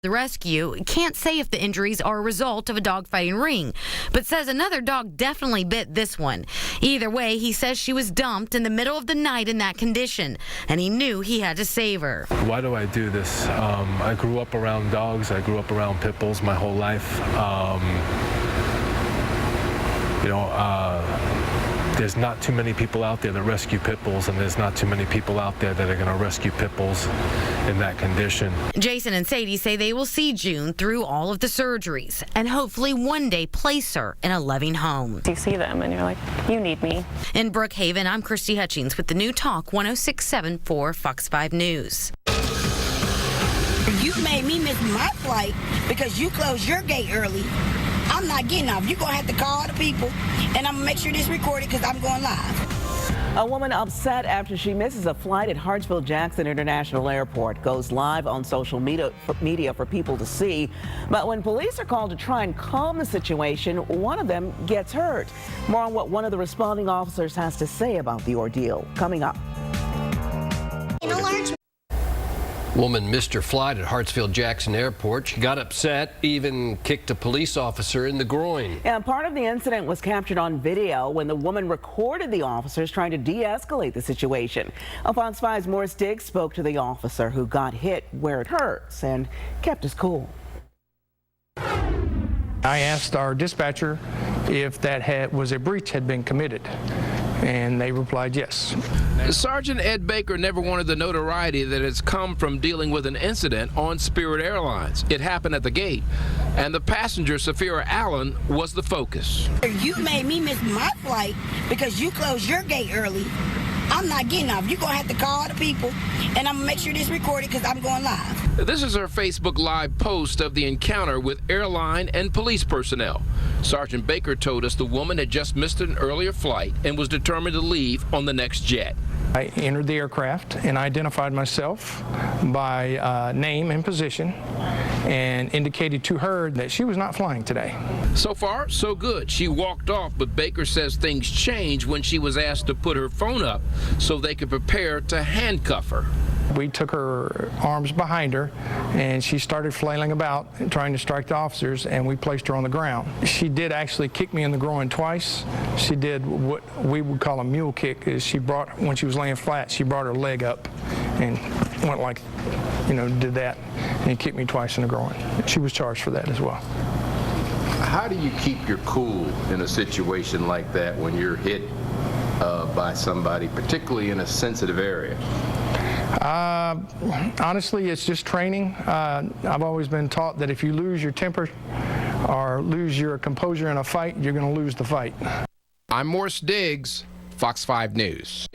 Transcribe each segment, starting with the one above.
The rescue can't say if the injuries are a result of a dogfighting ring, but says another dog definitely bit this one. Either way, he says she was dumped in the middle of the night in that condition, and he knew he had to save her. Why do I do this? I grew up around dogs. I grew up around pit bulls my whole life. There's not too many people out there that rescue pit bulls, and there's not too many people out there that are going to rescue pit bulls in that condition. Jason and Sadie say they will see June through all of the surgeries and hopefully one day place her in a loving home. You see them and you're like, you need me. In Brookhaven, I'm Christy Hutchings with the new Talk 106.7 for Fox 5 News. You made me miss my flight because you closed your gate early. I'm not getting off. You're going to have to call the people, and I'm going to make sure this is recorded because I'm going live. A woman upset after she misses a flight at Hartsfield-Jackson International Airport goes live on social media for people to see. But when police are called to try and calm the situation, one of them gets hurt. More on what one of the responding officers has to say about the ordeal coming up. Woman missed her flight at Hartsfield-Jackson Airport. She got upset, even kicked a police officer in the groin. And part of the incident was captured on video when the woman recorded the officers trying to de-escalate the situation. Fox 5's Morris Diggs spoke to the officer who got hit where it hurts and kept his cool. I asked our dispatcher if that was a breach had been committed, and they replied yes. Sergeant Ed Baker never wanted the notoriety that has come from dealing with an incident on Spirit Airlines. It happened at the gate, and the passenger, Safira Allen, was the focus. You made me miss my flight because you closed your gate early. I'm not getting off. You're going to have to call the people, and I'm going to make sure this is recorded because I'm going live. This is her Facebook Live post of the encounter with airline and police personnel. Sergeant Baker told us the woman had just missed an earlier flight and was determined to leave on the next jet. I entered the aircraft and identified myself by name and position and indicated to her that she was not flying today. So far, so good. She walked off, but Baker says things changed when she was asked to put her phone up so they could prepare to handcuff her. We took her arms behind her, and she started flailing about and trying to strike the officers, and we placed her on the ground. She did actually kick me in the groin twice. She did what we would call a mule kick. Is when she was laying flat, she brought her leg up and went like, did that, and kicked me twice in the groin. She was charged for that as well. How do you keep your cool in a situation like that when you're hit by somebody, particularly in a sensitive area? Honestly, it's just training. I've always been taught that if you lose your temper or lose your composure in a fight, you're going to lose the fight. I'm Morris Diggs, Fox 5 News.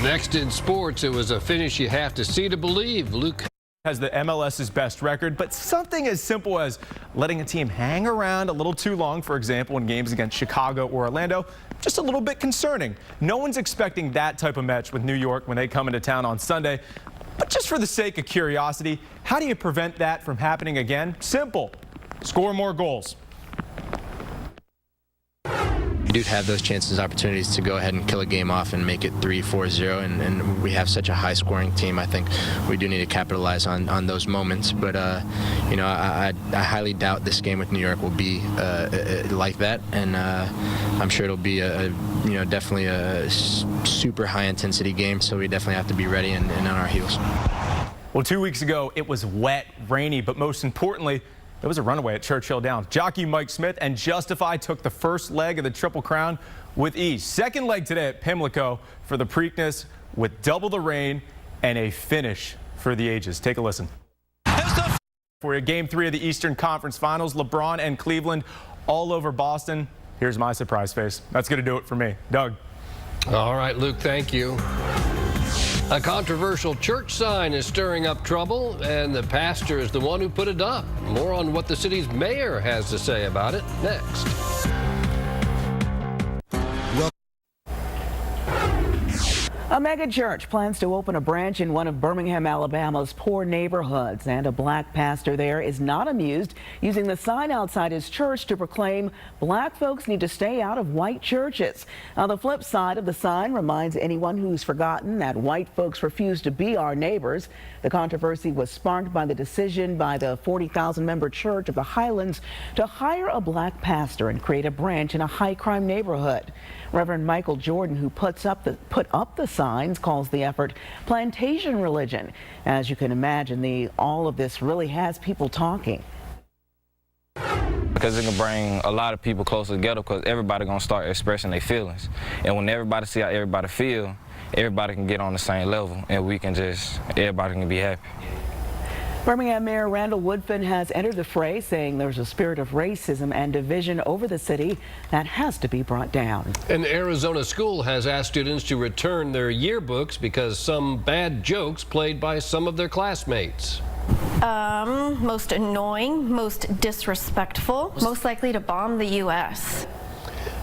Next in sports, it was a finish you have to see to believe. Luke has the MLS's best record, but something as simple as letting a team hang around a little too long, for example, in games against Chicago or Orlando, just a little bit concerning. No one's expecting that type of match with New York when they come into town on Sunday. But just for the sake of curiosity, how do you prevent that from happening again? Simple. Score more goals. We do have those chances, opportunities to go ahead and kill a game off and make it 3-4-0, and we have such a high-scoring team. I think we do need to capitalize on those moments. But I highly doubt this game with New York will be like that, and I'm sure it'll be definitely a super high-intensity game. So we definitely have to be ready and on our heels. Well, 2 weeks ago it was wet, rainy, but most importantly, it was a runaway at Churchill Downs. Jockey Mike Smith and Justify took the first leg of the Triple Crown with ease. Second leg today at Pimlico for the Preakness with double the rain and a finish for the ages. Take a listen. For Game 3 of the Eastern Conference Finals, LeBron and Cleveland all over Boston. Here's my surprise face. That's going to do it for me. Doug. All right, Luke, thank you. A controversial church sign is stirring up trouble, and the pastor is the one who put it up. More on what the city's mayor has to say about it next. A mega church plans to open a branch in one of Birmingham, Alabama's poor neighborhoods, and a black pastor there is not amused using the sign outside his church to proclaim black folks need to stay out of white churches. Now, the flip side of the sign reminds anyone who's forgotten that white folks refuse to be our neighbors. The controversy was sparked by the decision by the 40,000-member Church of the Highlands to hire a black pastor and create a branch in a high-crime neighborhood. Reverend Michael Jordan, who put up the signs, calls the effort plantation religion. As you can imagine, all of this really has people talking. Because it can bring a lot of people closer together, because everybody gonna start expressing their feelings. And when everybody see how everybody feel, everybody can get on the same level, and everybody can be happy. Birmingham Mayor Randall Woodfin has entered the fray, saying there's a spirit of racism and division over the city that has to be brought down. An Arizona school has asked students to return their yearbooks because some bad jokes played by some of their classmates. Most annoying, most disrespectful, most likely to bomb the U.S.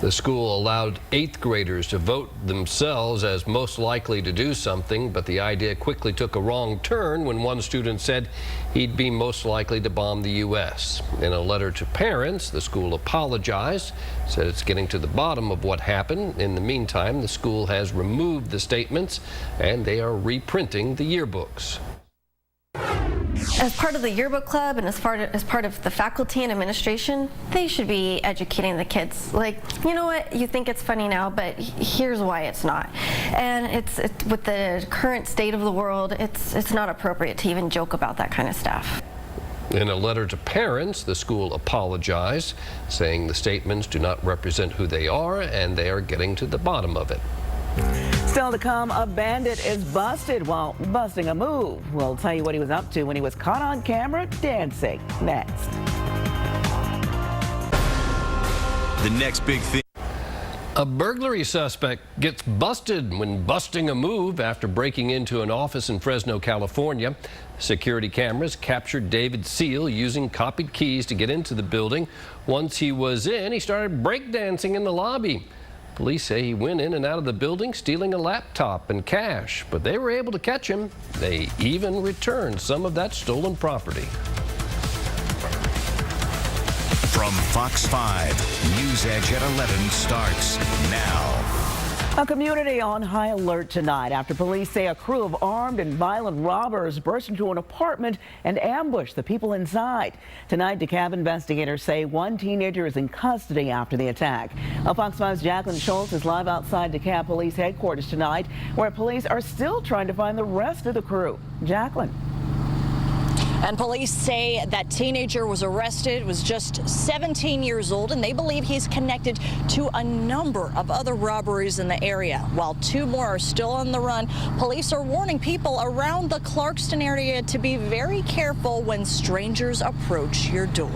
The school allowed 8th graders to vote themselves as most likely to do something, but the idea quickly took a wrong turn when one student said he'd be most likely to bomb the U.S. In a letter to parents, the school apologized, said it's getting to the bottom of what happened. In the meantime, the school has removed the statements, and they are reprinting the yearbooks. As part of the yearbook club and as part of the faculty and administration, they should be educating the kids. Like, you know what, you think it's funny now, but here's why it's not. And it's with the current state of the world, it's not appropriate to even joke about that kind of stuff. In a letter to parents, the school apologized, saying the statements do not represent who they are and they are getting to the bottom of it. Still to come, a bandit is busted while busting a move. We'll tell you what he was up to when he was caught on camera dancing. Next. The next big thing. A burglary suspect gets busted when busting a move after breaking into an office in Fresno, California. Security cameras captured David Seal using copied keys to get into the building. Once he was in, he started breakdancing in the lobby. Police say he went in and out of the building stealing a laptop and cash, but they were able to catch him. They even returned some of that stolen property. From Fox 5, News Edge at 11 starts now. A community on high alert tonight after police say a crew of armed and violent robbers burst into an apartment and ambushed the people inside. Tonight, DeKalb investigators say one teenager is in custody after the attack. Fox 5's Jacqueline Schultz is live outside DeKalb Police Headquarters tonight, where police are still trying to find the rest of the crew. Jacqueline. And police say that teenager was arrested, was just 17 years old, and they believe he's connected to a number of other robberies in the area. While 2 more are still on the run, police are warning people around the Clarkston area to be very careful when strangers approach your door.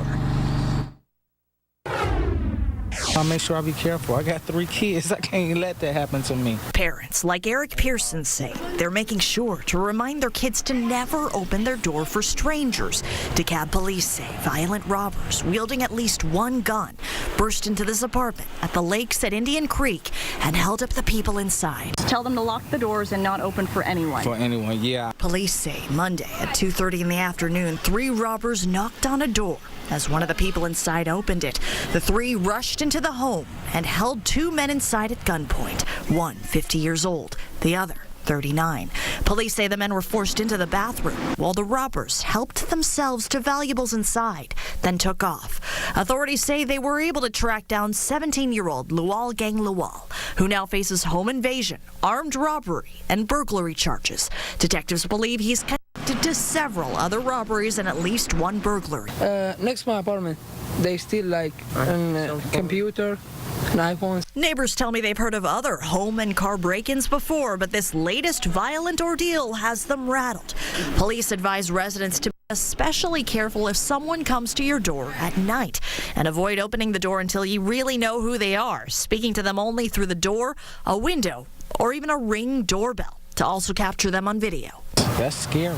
I'll make sure I be careful. I got 3 kids. I can't let that happen to me. Parents like Eric Pearson say they're making sure to remind their kids to never open their door for strangers. DeKalb police say violent robbers wielding at least 1 gun burst into this apartment at the Lakes at Indian Creek and held up the people inside. Tell them to lock the doors and not open for anyone. For anyone, yeah. Police say Monday at 2:30 in the afternoon, 3 robbers knocked on a door. As one of the people inside opened it, the 3 rushed into the home and held 2 men inside at gunpoint, one 50 years old, the other 39. Police say the men were forced into the bathroom while the robbers helped themselves to valuables inside, then took off. Authorities say they were able to track down 17-year-old Lual Gang Lual, who now faces home invasion, armed robbery, and burglary charges. Detectives believe he's connected to several other robberies and at least 1 burglary. Next to my apartment, they steal like a computer, and iPhones. Neighbors tell me they've heard of other home and car break-ins before, but this latest violent ordeal has them rattled. Police advise residents to be especially careful if someone comes to your door at night and avoid opening the door until you really know who they are, speaking to them only through the door, a window, or even a Ring doorbell to also capture them on video. That's scary.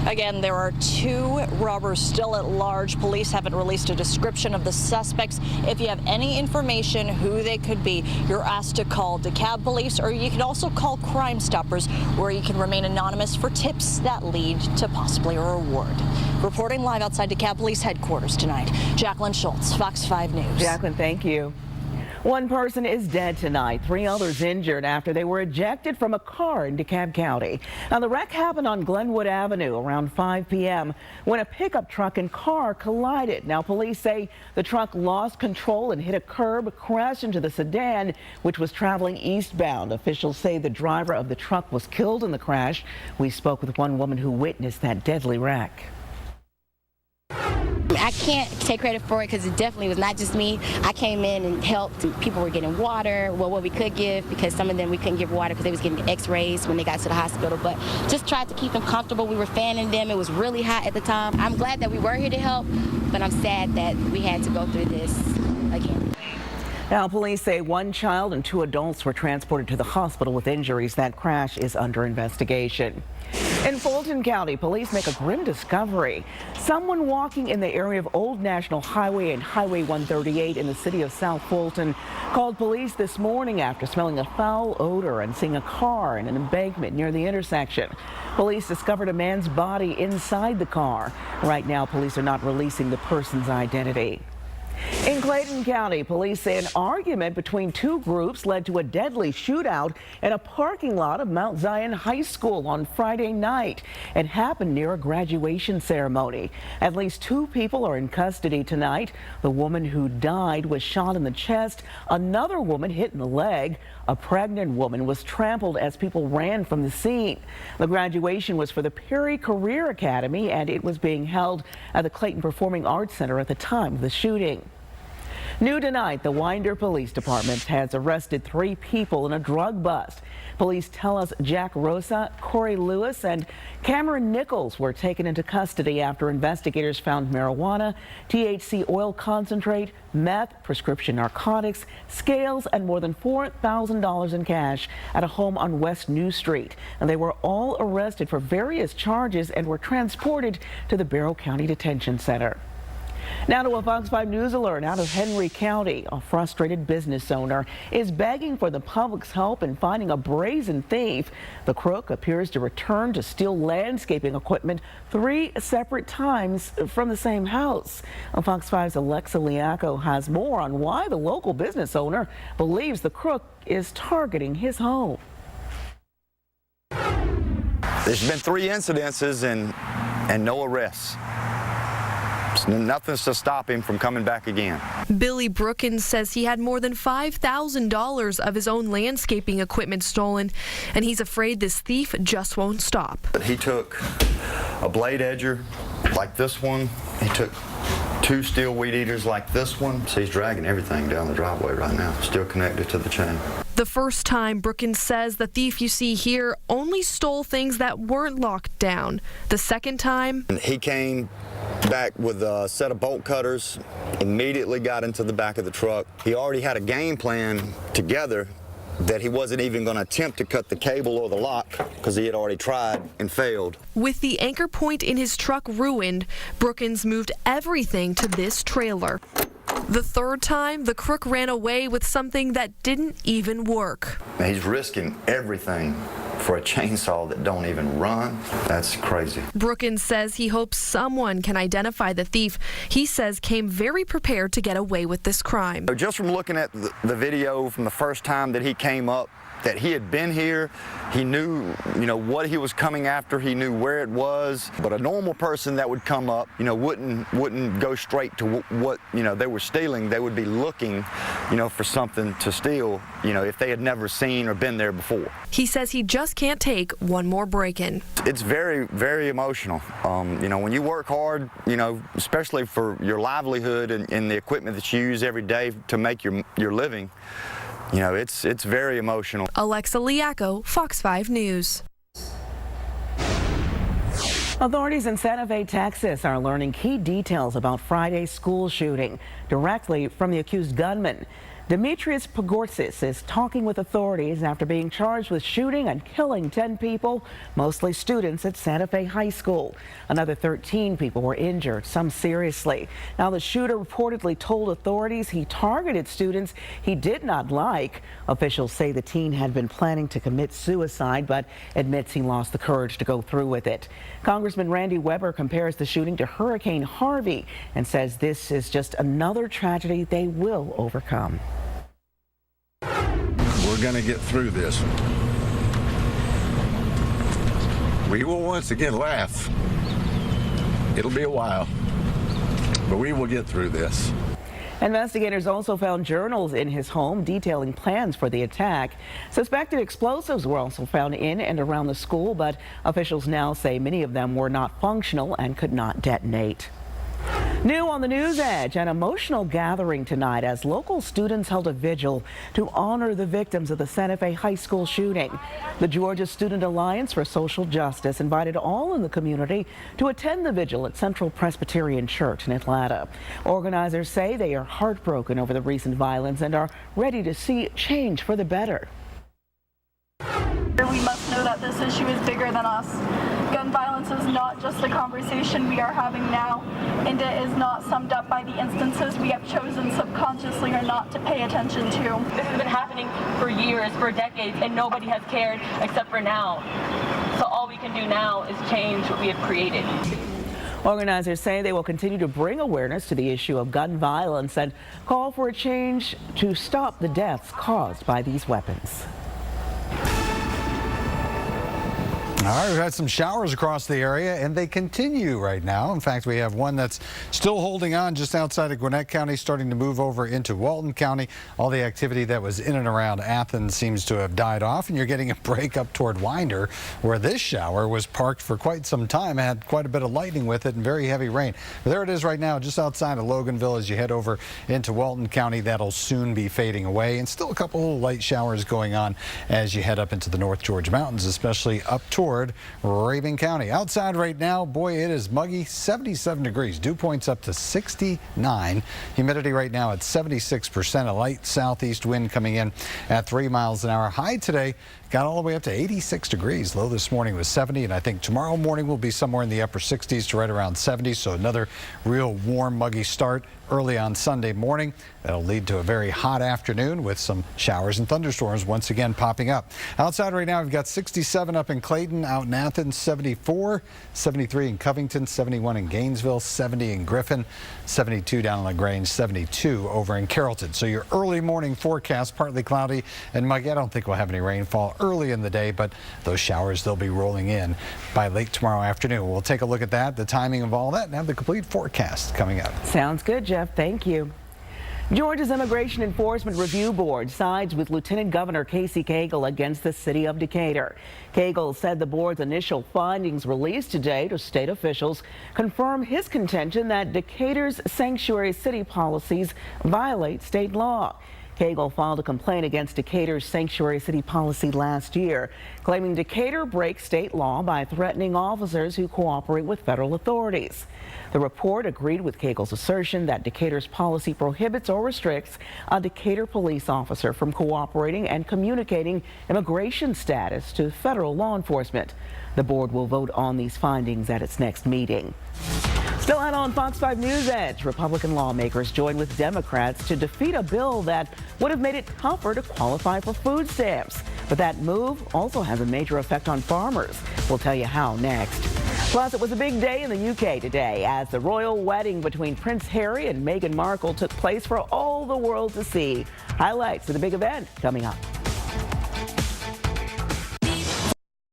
Again, there are 2 robbers still at large. Police haven't released a description of the suspects. If you have any information who they could be, you're asked to call DeKalb Police, or you can also call Crime Stoppers, where you can remain anonymous for tips that lead to possibly a reward. Reporting live outside DeKalb Police headquarters tonight, Jacqueline Schultz, Fox 5 News. Jacqueline, thank you. 1 person is dead tonight, 3 others injured after they were ejected from a car in DeKalb County. Now, the wreck happened on Glenwood Avenue around 5 p.m. when a pickup truck and car collided. Now, police say the truck lost control and hit a curb, crashed into the sedan, which was traveling eastbound. Officials say the driver of the truck was killed in the crash. We spoke with one woman who witnessed that deadly wreck. I can't take credit for it because it definitely was not just me. I came in and helped. People were getting water, well, what we could give, because some of them we couldn't give water because they was getting x-rays when they got to the hospital. But just tried to keep them comfortable. We were fanning them. It was really hot at the time. I'm glad that we were here to help, but I'm sad that we had to go through this again. Now, police say 1 child and 2 adults were transported to the hospital with injuries. That crash is under investigation. In Fulton County, police make a grim discovery. Someone walking in the area of Old National Highway and Highway 138 in the city of South Fulton called police this morning after smelling a foul odor and seeing a car in an embankment near the intersection. Police discovered a man's body inside the car. Right now, police are not releasing the person's identity. In Clayton County, police say an argument between 2 groups led to a deadly shootout in a parking lot of Mount Zion High School on Friday night. It happened near a graduation ceremony. At least 2 people are in custody tonight. The woman who died was shot in the chest. Another woman hit in the leg. A pregnant woman was trampled as people ran from the scene. The graduation was for the Perry Career Academy, and it was being held at the Clayton Performing Arts Center at the time of the shooting. New tonight, the Winder Police Department has arrested 3 people in a drug bust. Police tell us Jack Rosa, Corey Lewis, and Cameron Nichols were taken into custody after investigators found marijuana, THC oil concentrate, meth, prescription narcotics, scales, and more than $4,000 in cash at a home on West New Street. And they were all arrested for various charges and were transported to the Barrow County Detention Center. Now to a Fox 5 News alert out of Henry County. A frustrated business owner is begging for the public's help in finding a brazen thief. The crook appears to return to steal landscaping equipment 3 separate times from the same house. Fox 5's Alexa Liaco has more on why the local business owner believes the crook is targeting his home. There's been 3 incidences and no arrests. Nothing's to stop him from coming back again. Billy Brookins says he had more than $5,000 of his own landscaping equipment stolen, and he's afraid this thief just won't stop. He took a blade edger like this one. He took 2 steel weed eaters like this one. So he's dragging everything down the driveway right now, still connected to the chain. The first time, Brookins says the thief you see here only stole things that weren't locked down. The second time, he came back with a set of bolt cutters, immediately got into the back of the truck. He already had a game plan together that he wasn't even going to attempt to cut the cable or the lock because he had already tried and failed. With the anchor point in his truck ruined, Brookins moved everything to this trailer. The third time, the crook ran away with something that didn't even work. He's risking everything for a chainsaw that don't even run. That's crazy. Brookins says he hopes someone can identify the thief. He says came very prepared to get away with this crime. Just from looking at the video from the first time that he came up, that he had been here, he knew, what he was coming after, he knew where it was. But a normal person that would come up, wouldn't go straight to what, they were stealing. They would be looking, for something to steal, if they had never seen or been there before. He says he just can't take one more break-in. It's very, very emotional. When you work hard, especially for your livelihood and the equipment that you use every day to make your living, it's very emotional. Alexa Liaco, Fox 5 News. Authorities in Santa Fe, Texas are learning key details about Friday's school shooting directly from the accused gunman. Demetrius Pagorsis is talking with authorities after being charged with shooting and killing 10 people, mostly students at Santa Fe High School. Another 13 people were injured, some seriously. Now, the shooter reportedly told authorities he targeted students he did not like. Officials say the teen had been planning to commit suicide, but admits he lost the courage to go through with it. Congressman Randy Weber compares the shooting to Hurricane Harvey and says this is just another tragedy they will overcome. We're going to get through this. We will once again laugh. It'll be a while, but we will get through this. Investigators also found journals in his home detailing plans for the attack. Suspected explosives were also found in and around the school, but officials now say many of them were not functional and could not detonate. New on the News Edge, an emotional gathering tonight as local students held a vigil to honor the victims of the Santa Fe High School shooting. The Georgia Student Alliance for Social Justice invited all in the community to attend the vigil at Central Presbyterian Church in Atlanta. Organizers say they are heartbroken over the recent violence and are ready to see change for the better. We must know that this issue is bigger than us. Gun violence is not just the conversation we are having now, and it is not summed up by the instances we have chosen subconsciously or not to pay attention to. This has been happening for years, for decades, and nobody has cared except for now. So all we can do now is change what we have created. Organizers say they will continue to bring awareness to the issue of gun violence and call for a change to stop the deaths caused by these weapons. All right, we've had some showers across the area, and they continue right now. In fact, we have one that's still holding on just outside of Gwinnett County, starting to move over into Walton County. All the activity that was in and around Athens seems to have died off, and you're getting a break up toward Winder, where this shower was parked for quite some time. It had quite a bit of lightning with it and very heavy rain. But there it is right now, just outside of Loganville as you head over into Walton County. That'll soon be fading away, and still a couple of light showers going on as you head up into the North Georgia mountains, especially up toward Rabun County. Outside right now, boy, it is muggy, 77 degrees. Dew points up to 69. Humidity right now at 76%. A light southeast wind coming in at 3 miles an hour. High today got all the way up to 86 degrees. Low this morning was 70, and I think tomorrow morning will be somewhere in the upper 60s to right around 70. So another real warm, muggy start early on Sunday morning. That'll lead to a very hot afternoon with some showers and thunderstorms once again popping up. Outside right now, we've got 67 up in Clayton, out in Athens, 74, 73 in Covington, 71 in Gainesville, 70 in Griffin, 72 down in LaGrange, 72 over in Carrollton. So your early morning forecast, partly cloudy and muggy. I don't think we'll have any rainfall early in the day, but those showers, they'll be rolling in by late tomorrow afternoon. We'll take a look at that, the timing of all that, and have the complete forecast coming up. Sounds good, Jeff. Thank you. Georgia's Immigration Enforcement Review Board sides with Lieutenant Governor Casey Cagle against the city of Decatur. Cagle said the board's initial findings released today to state officials confirm his contention that Decatur's sanctuary city policies violate state law. Cagle filed a complaint against Decatur's sanctuary city policy last year, claiming Decatur breaks state law by threatening officers who cooperate with federal authorities. The report agreed with Cagle's assertion that Decatur's policy prohibits or restricts a Decatur police officer from cooperating and communicating immigration status to federal law enforcement. The board will vote on these findings at its next meeting. Still out on Fox 5 News Edge, Republican lawmakers joined with Democrats to defeat a bill that would have made it tougher to qualify for food stamps. But that move also has a major effect on farmers. We'll tell you how next. Plus, it was a big day in the UK today as the royal wedding between Prince Harry and Meghan Markle took place for all the world to see. Highlights of the big event coming up.